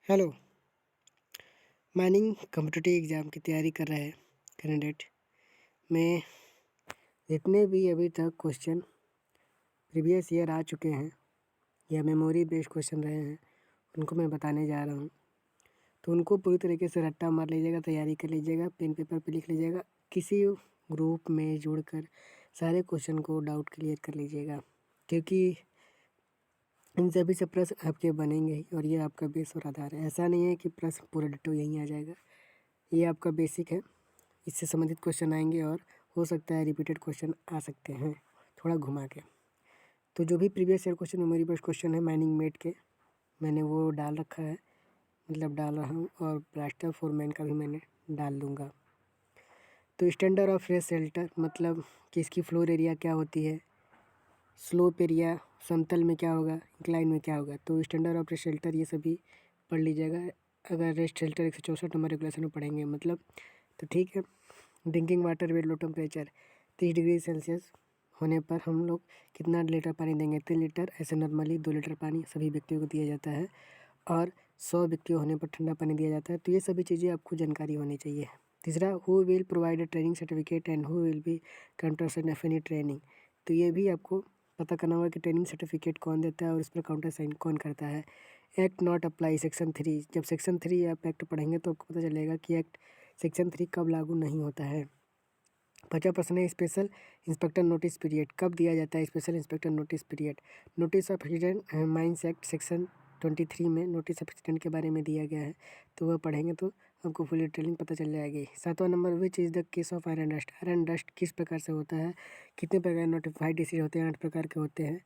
Hello. Mining competitive exam की तैयारी कर रहे हैं कैंडिडेट में जितने भी अभी तक क्वेश्चन प्रीवियस ईयर आ चुके हैं या मेमोरी बेस्ड क्वेश्चन रहे हैं उनको मैं बताने जा रहा हूँ। तो उनको पूरी तरीके से रट्टा मार लीजिएगा, तैयारी कर लीजिएगा, पेन पेपर पे लिख लीजिएगा, किसी ग्रुप में जुड़कर सारे क्वेश्चन को डाउट क्लियर कर लीजिएगा, क्योंकि इन सभी से प्रश्न आपके बनेंगे ही और ये आपका बेस और आधार है। ऐसा नहीं है कि प्रश्न पूरा डिट्टो यहीं आ जाएगा, ये आपका बेसिक है। इससे संबंधित क्वेश्चन आएंगे और हो सकता है रिपीटेड क्वेश्चन आ सकते हैं थोड़ा घुमा के। तो जो भी previous year question memory based question है माइनिंग मेट के, मैंने वो डाल रखा है, मतलब डाल रहा हूँ, और ब्लास्टर फोरमैन का भी मैंने डाल दूँगा। तो स्टैंडर्ड ऑफ फ्रेश शेल्टर मतलब कि इसकी फ्लोर एरिया क्या होती है, स्लोप एरिया समतल में क्या होगा, इंक्लाइन में क्या होगा। तो स्टैंडर्ड ऑफ रेस्ट शेल्टर ये सभी पढ़ लीजिएगा। अगर रेस्ट शेल्टर 164 नंबर रेगुलेशन में पढ़ेंगे मतलब, तो ठीक है। Drinking water with low temperature 30 degree Celsius होने पर हम लोग कितना लीटर पानी देंगे, 3 लीटर। ऐसे नॉर्मली 2 लीटर पानी सभी व्यक्तियों को दिया जाता है और 100 व्यक्ति होने पर ठंडा पानी दिया जाता है। तो ये सभी चीज़ें आपको जानकारी होनी चाहिए। तीसरा, who will provide a training certificate and who will be counter of any training. तो ये भी आपको पता करना होगा कि ट्रेनिंग सर्टिफिकेट कौन देता है और उस पर काउंटर साइन कौन करता है। एक्ट नॉट अप्लाई सेक्शन 3, जब सेक्शन 3 आप एक्ट पढ़ेंगे तो आपको पता चलेगा कि एक्ट सेक्शन 3 कब लागू नहीं होता है। 50% है स्पेशल इंस्पेक्टर नोटिस पीरियड, कब दिया जाता है special inspector notice period. Notice of accident mines act section 23 में नोटिस ऑफ एक्सीडेंट के बारे में दिया गया है, तो वह पढ़ेंगे तो आपको फुल डिटेलिंग पता चल जाएगी। 7वां number, which is the case of iron dust. Iron dust किस प्रकार से होता है, कितने प्रकार नोटिफाइड डिसीज होते हैं, 8 प्रकार के होते हैं।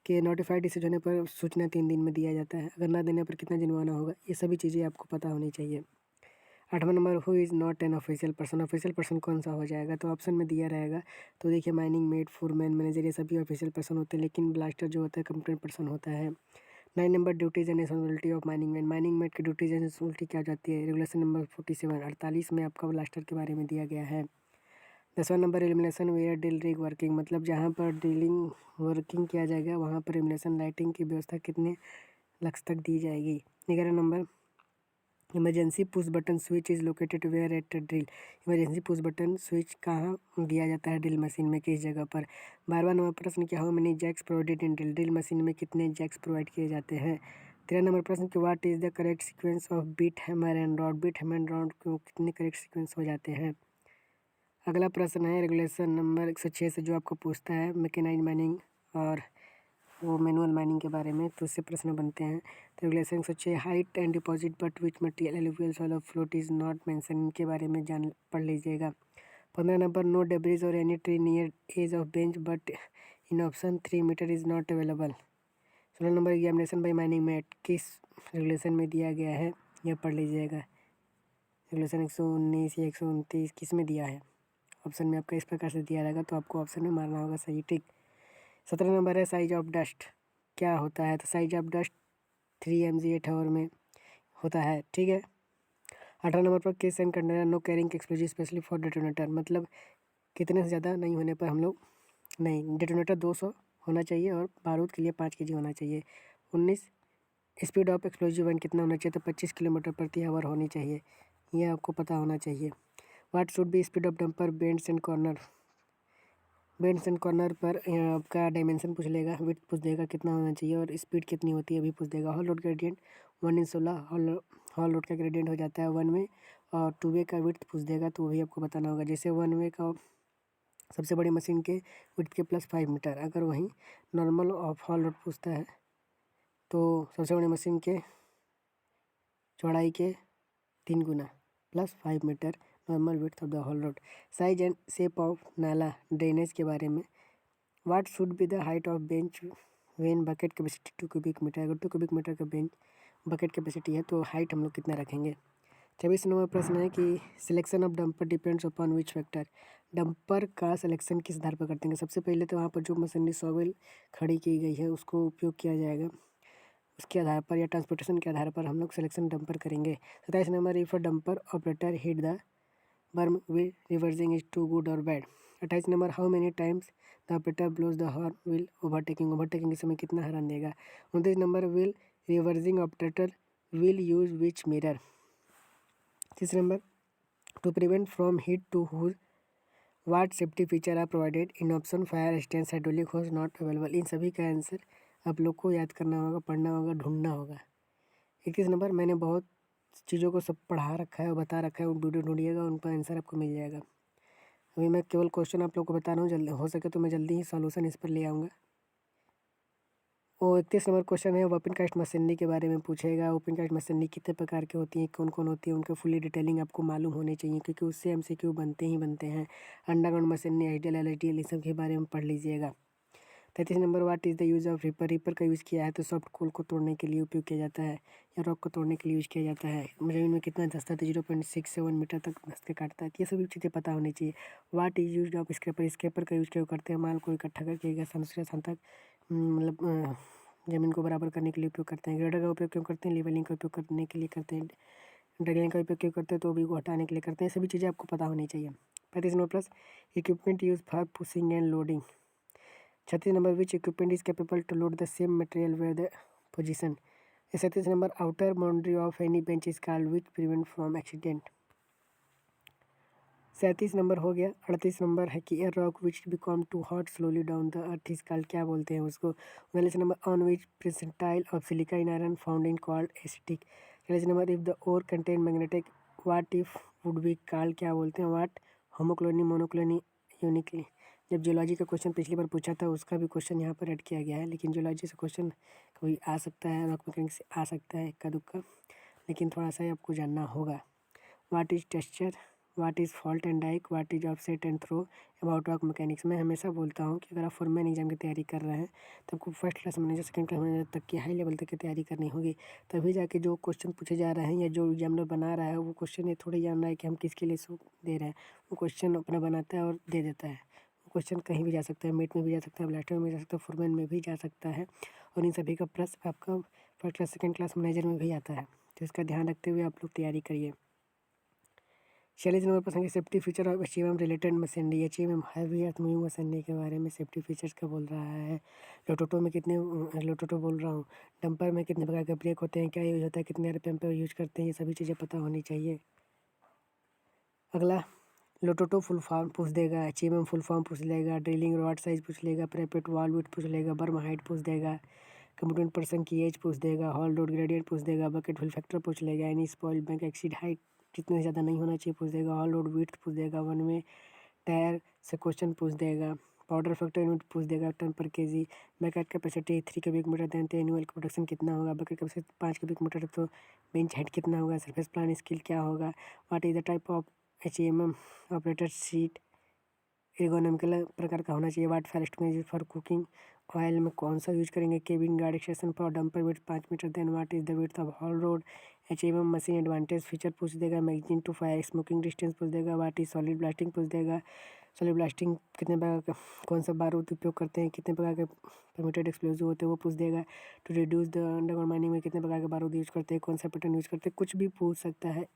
कि नोटिफाइड डिसीज होने पर सूचना 3 दिन में दिया जाता है, अगर ना देने पर कितना जुर्माना होगा, ये सभी चीज़ें आपको पता होनी चाहिए। 8वां number, who is not an official person. Official person कौन सा हो जाएगा, तो ऑप्शन में दिया रहेगा। तो देखिए, माइनिंग मेट, फोरमैन, मैनेजर, ये सभी ऑफिशियल पर्सन होते हैं, लेकिन ब्लास्टर जो होता है कंप्टेंट पर्सन होता है। 9 number, duties and responsibility of mining man. Mining met की ड्यूटीज एंड रिस्पॉन्सिबिलिटी क्या हो जाती है, रेगुलेशन नंबर 47 48 में आपका ब्लास्टर के बारे में दिया गया है। 10वां number, illumination where drill rig working, मतलब जहाँ पर ड्रिलिंग वर्किंग किया जाएगा वहाँ पर इल्यूमिनेशन लाइटिंग की व्यवस्था कितने लक्स तक दी जाएगी। 11 number, emergency push button switch is located where at drill. Emergency push button switch कहाँ दिया जाता है ड्रिल मशीन में, किस जगह पर। 12वां नंबर प्रश्न, क्या how many jacks provided in drill. Drill machine में कितने जैक्स प्रोवाइड किए जाते हैं। 13 नंबर प्रश्न, कि what is the correct sequence of beat hammer and rod. Beat hammer and rod को कितने करेक्ट सीक्वेंस हो जाते हैं। अगला प्रश्न है रेगुलेशन नंबर 106 से, जो आपको पूछता है मैकेनाइज माइनिंग और वो मैनुअल माइनिंग के बारे में, तो उससे प्रश्न बनते हैं। तो regulation 106, height and deposit but which material alluvial soil of float is not mention, इनके बारे में जान पढ़ लीजिएगा। 15 नंबर, नो डेब्रिज और any tree near edge of bench but in option 3 metre is not available. 16 number, examination by mining mate किस regulation में दिया गया है, यह पढ़ लीजिएगा। रेगुलेशन 119 या 129 किस में दिया है, ऑप्शन में आपका इस प्रकार से दिया रहेगा, तो आपको ऑप्शन में मारना होगा सही, ठीक। 17 नंबर है साइज ऑफ डस्ट क्या होता है, तो size of dust 3 mg 8 hour में होता है, ठीक है। 18 नंबर पर, case and container no carrying explosive specially for detonator, मतलब कितने से ज़्यादा नहीं होने पर हम लोग नहीं, डेटोनेटर 200 होना चाहिए और बारूद के लिए 5 kg होना चाहिए। 19, स्पीड ऑफ एक्सप्लोजिव वन कितना होना चाहिए, तो 25 किलोमीटर प्रति आवर होनी चाहिए, ये आपको पता होना चाहिए। What should be speed of dumper bends and corner. Bends and corner पर आपका डायमेंशन पूछ लेगा, विड्थ पूछ देगा कितना होना चाहिए, और स्पीड कितनी होती है अभी पूछ देगा। Hall road gradient 1:16 hall road का ग्रेडियंट हो जाता है 1 वे, और 2 वे का विड्थ पूछ देगा, तो वही आपको बताना होगा। जैसे 1 वे का सबसे बड़ी मशीन के विड्थ के +5 मीटर, अगर वहीं नॉर्मल ऑफ हॉल रोड पूछता है तो सबसे बड़ी मशीन के चौड़ाई के 3 गुना +5 metre normal width of the haul road. Size and shape of नाला ड्रेनेज के बारे में, what should be the height of bench when bucket capacity 2 cubic metre. अगर 2 क्यूबिक मीटर का बेंच बकेट कैपेसिटी है तो हाइट हम लोग कितना रखेंगे। 26 नंबर प्रश्न है कि selection of dumper depends upon which factor. Dumper का सिलेक्शन किस आधार पर करते हैं, सबसे पहले तो वहाँ पर जो मशीनरी सॉवेल खड़ी की गई है उसको उपयोग किया जाएगा, उसके आधार पर या ट्रांसपोर्टेशन के आधार पर हम लोग सिलेक्शन डंपर करेंगे। 27 number, if a dumper operator hit the berm will reversing is too good और bad. 28 number, how many times the operator blows the horn will overtaking. Overtaking के समय कितना हॉर्न देगा। 29 number, will reversing operator will use which mirror. तीसरे number, to prevent from heat to whose what safety feature are provided in option fire stand hydraulic hose not available. इन सभी का answer आप लोग को याद करना होगा, पढ़ना होगा, ढूंढना होगा। 21 नंबर, मैंने बहुत चीज़ों को सब पढ़ा रखा है और बता रखा है, उन वीडियो ढूंढिएगा, उन पर आंसर आपको मिल जाएगा। अभी मैं केवल क्वेश्चन आप लोग को बता रहा हूँ, जल्दी हो सके तो मैं जल्दी ही सॉल्यूशन इस पर ले आऊँगा। और 31 नंबर क्वेश्चन है ओपन कास्ट मशीनरी के बारे में पूछेगा। ओपन कास्ट मशीनरी कितने प्रकार की होती हैं, कौन कौन होती है, उनका फुली डिटेलिंग आपको मालूम होनी चाहिए, क्योंकि उससे एमसीक्यू बनते ही बनते हैं। अंडरग्राउंड मशीनरी, आइडियल, एलआईडीएल, इन सब के बारे में पढ़ लीजिएगा। 33 number, what is the use of ripper. Ripper का यूज़ किया है तो सॉफ्ट कोल को तोड़ने के लिए उपयोग किया जाता है, या रॉक को तोड़ने के लिए यूज़ किया जाता है। ज़मीन में कितना धंसता है, 0.67 मीटर तक धंस के काटता है। ये सभी चीज़ें पता होनी चाहिए। What is use of scraper. Scraper का यूज़ क्यों करते हैं, माल को इकट्ठा करके एक स्थान दूसरे स्थान तक मतलब ज़मीन को बराबर करने के लिए उपयोग करते हैं। ग्रेडर का उपयोग क्यों करते हैं, लेवलिंग का उपयोग करने के लिए करते हैं। ड्रिलिंग का उपयोग क्यों करते हैं, तो भी को हटाने के लिए करते हैं। सभी चीज़ें आपको पता होनी चाहिए। 35 number plus, equipment use for pushing and loading. 36 number, which equipment is capable to load the same material where the position. 37 number, outer boundary of any bench is called which prevent from accident. 37 number हो गया। 38 number है कि a rock which become too hot slowly down the earth is called, क्या बोलते हैं उसको। 39 number, on which percentile of silica in iron found in called acetic. 40 number, if the ore content magnetic what if would be called, क्या बोलते हैं, what, homoclony, monoclony, uniquely. जब जियोलॉजी का क्वेश्चन पिछली बार पूछा था उसका भी क्वेश्चन यहाँ पर ऐड किया गया है, लेकिन जियोलॉजी से क्वेश्चन कोई आ सकता है, रॉक मैकेनिक्स से आ सकता है इक्का दुक्का, लेकिन थोड़ा सा आपको जानना होगा। What is texture, what is fault and dyke, what is offset and throw, about rock mechanics. मैं हमेशा बोलता हूँ कि अगर आप फोरमैन एग्जाम की तैयारी कर रहे हैं तो आपको first class manager, second class manager तक की हाई लेवल तक की तैयारी करनी होगी, तभी जाके जो क्वेश्चन पूछे जा रहे हैं या जो एग्जामिनर बना रहा है वो क्वेश्चन ये थोड़ी जान रहा है कि हम किसके लिए सो दे रहे हैं। वो क्वेश्चन अपना बनाता है और दे देता है। वो क्वेश्चन कहीं भी जा सकता है, मेट में भी जा सकता है, ब्लास्टर में भी जा सकता है, फोरमैन में भी जा सकता है, और इन सभी का प्लस आपका first class second class manager में भी आता है। तो इसका ध्यान रखते हुए आप लोग तैयारी करिए। 46 नंबर प्रश्न, safety feature of HEM related machinery. HEM heavy earth moving machinery के बारे में सेफ्टी फीचर्स का बोल रहा है। लोटोटो में कितने, लोटोटो बोल रहा हूँ, डंपर में कितने प्रकार के ब्रेक होते हैं, क्या यूज होता है, कितने आरपीएम पर यूज करते हैं, ये सभी चीज़ें पता होनी चाहिए। अगला, लोटोटो फुल फॉर्म पूछ देगा, एचईएम फुल फॉर्म पूछ लेगा, ड्रिलिंग रॉड साइज पूछ लेगा, प्रेपेट वॉल विड्थ पूछ लेगा, बर्म हाइट पूछ देगा, कंप्यूटर पर्सन की एज पूछ देगा, हॉल रोड ग्रेडियंट पूछ देगा, बकेट फिल फैक्टर पूछ लेगा, any spoil bank exceed height जितने ज़्यादा नहीं होना चाहिए पूछ देगा, हॉल रोड विड्थ पूछ देगा, वन वे टायर से क्वेश्चन पूछ देगा, पाउडर फैक्टर यूनिट पूछ देगा, टन पर KG, bucket capacity 3 cubic metre देते हैं, एनुअल प्रोडक्शन कितना होगा, बकेट कैपेसिटी 5 क्यूबिक मीटर, तो बेंच हाइट कितना होगा, सरफेस प्लान स्किल क्या होगा, what is the type of HEM operator seat ergonomical प्रकार का होना चाहिए, वाट फॉरेस्ट में यूज फॉर कुकिंग ऑयल में कौन सा यूज करेंगे, cabin guard extension for dumper width 5 metre, then what is the width of haul road, HEM machine advantage feature पूछ देगा, magazine to fire smoking distance पूछ देगा, what is solid blasting पूछ देगा, सॉलिड ब्लास्टिंग कितने प्रकार का, कौन सा बारूद उपयोग करते हैं, कितने प्रकार के परमिटेड एक्सप्लोजिव होते हैं वो पूछ देगा, to reduce the underground mining में कितने प्रकार के बारूद यूज करते हैं, कौन सा पैटर्न यूज करते हैं, कुछ भी पूछ सकता है।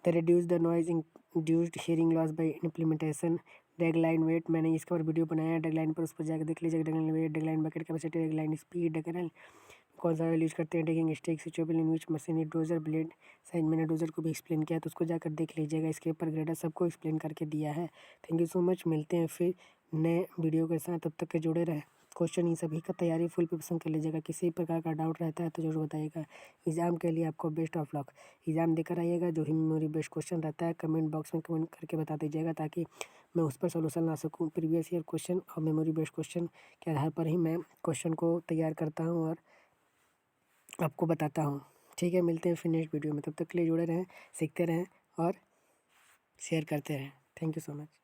The reduce the noise induced hearing loss by implementation, डेगलाइन वेट, मैंने इसका और वीडियो बनाया है डेगलाइन पर, उस पर जाकर देख लीजिएगा। डेगलाइन वेट, डेगलाइन बकेट कैपेसिटी, डेगलाइन स्पीड, डेगलाइन कौन सा ऑयल यूज़ करते हैं, डिगिंग स्टिक, स्विचेबल इन विच मशीन, डोजर ब्लेड साइज, मैंने डोजर को भी एक्सप्लेन किया है तो उसको जाकर देख लीजिएगा। इसके ऊपर ग्रेडर सबको एक्सप्लेन करके दिया है। थैंक यू सो मच, मिलते हैं फिर नए वीडियो के साथ, तब तक के जुड़े रहें। क्वेश्चन इन सभी का तैयारी फुल प्रिपरेशन कर लीजिएगा, किसी प्रकार का डाउट रहता है तो जरूर बताइएगा। एग्ज़ाम के लिए आपको बेस्ट ऑफ लक, एग्ज़ाम देकर आइएगा। जो ही मेमोरी बेस्ड क्वेश्चन रहता है कमेंट बॉक्स में कमेंट करके बता दीजिएगा, ताकि मैं उस पर सोल्यूशन ला सकूँ। प्रीवियस ईयर क्वेश्चन और मेमोरी बेस्ड क्वेश्चन के आधार पर ही मैं क्वेश्चन को तैयार करता हूँ और आपको बताता हूँ। ठीक है, मिलते हैं फिर नेक्स्ट वीडियो में, तब तक के लिए जुड़े रहें, सीखते रहें और शेयर करते रहें। Thank you so much.